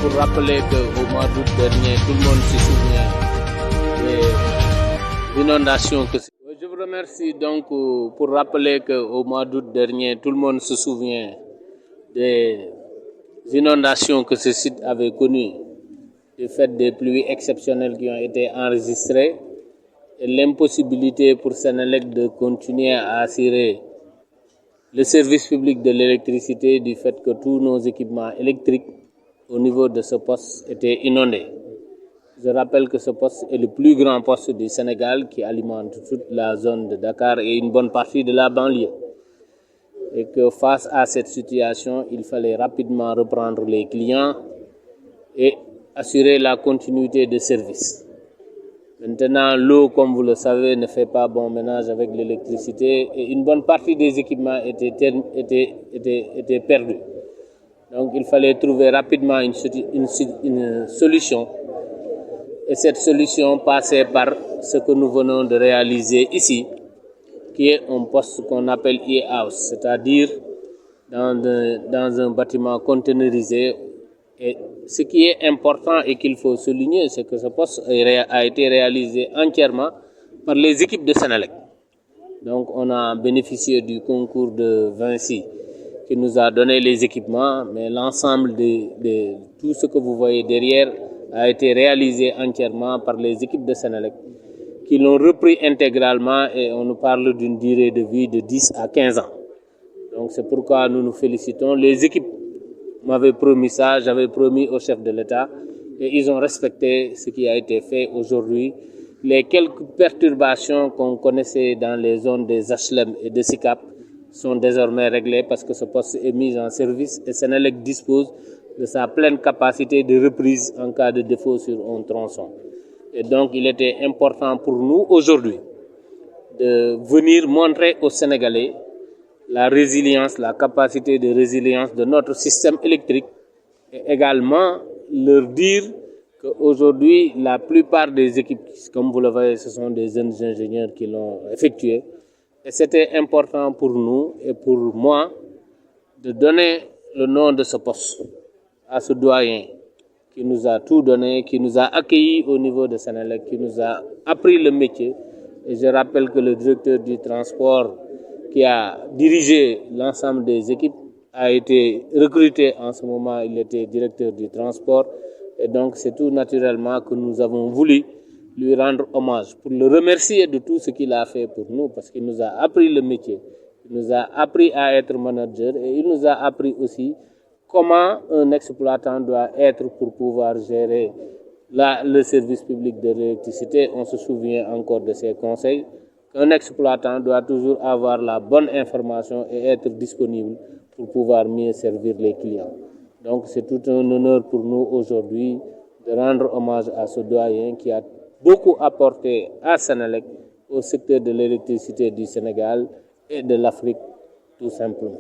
pour rappeler qu'au mois d'août dernier, tout le monde se souvient des inondations que c'est. Je vous remercie donc pour rappeler qu'au mois d'août dernier, tout le monde se souvient des inondations que ce site avait connues, du fait des pluies exceptionnelles qui ont été enregistrées et l'impossibilité pour Senelec de continuer à assurer le service public de l'électricité du fait que tous nos équipements électriques au niveau de ce poste étaient inondés. Je rappelle que ce poste est le plus grand poste du Sénégal qui alimente toute la zone de Dakar et une bonne partie de la banlieue. Et que face à cette situation, il fallait rapidement reprendre les clients et assurer la continuité de service. Maintenant, l'eau, comme vous le savez, ne fait pas bon ménage avec l'électricité et une bonne partie des équipements étaient perdus. Donc, il fallait trouver rapidement une solution. Et cette solution passait par ce que nous venons de réaliser ici, qui est un poste qu'on appelle e-house, c'est-à-dire dans un bâtiment containerisé. Et ce qui est important et qu'il faut souligner, c'est que ce poste a été réalisé entièrement par les équipes de Senelec. Donc on a bénéficié du concours de Vinci qui nous a donné les équipements, mais l'ensemble de tout ce que vous voyez derrière a été réalisé entièrement par les équipes de Senelec qui l'ont repris intégralement et on nous parle d'une durée de vie de 10 à 15 ans. Donc c'est pourquoi nous nous félicitons. Les équipes m'avaient promis ça, j'avais promis au chef de l'État et ils ont respecté ce qui a été fait aujourd'hui. Les quelques perturbations qu'on connaissait dans les zones des HLM et de SICAP sont désormais réglées parce que ce poste est mis en service et Senelec dispose de sa pleine capacité de reprise en cas de défaut sur un tronçon. Et donc il était important pour nous aujourd'hui de venir montrer aux Sénégalais la résilience, la capacité de résilience de notre système électrique et également leur dire qu'aujourd'hui, la plupart des équipes, comme vous le voyez, ce sont des jeunes ingénieurs qui l'ont effectué. Et c'était important pour nous et pour moi de donner le nom de ce poste à ce doyen qui nous a tout donné, qui nous a accueillis au niveau de Senelec, qui nous a appris le métier. Et je rappelle que le directeur du transport qui a dirigé l'ensemble des équipes a été recruté en ce moment, il était directeur du transport et donc c'est tout naturellement que nous avons voulu lui rendre hommage pour le remercier de tout ce qu'il a fait pour nous parce qu'il nous a appris le métier, il nous a appris à être manager et il nous a appris aussi comment un exploitant doit être pour pouvoir gérer le service public de l'électricité. On se souvient encore de ses conseils. Un exploitant doit toujours avoir la bonne information et être disponible pour pouvoir mieux servir les clients. Donc c'est tout un honneur pour nous aujourd'hui de rendre hommage à ce doyen qui a beaucoup apporté à Senelec, au secteur de l'électricité du Sénégal et de l'Afrique tout simplement.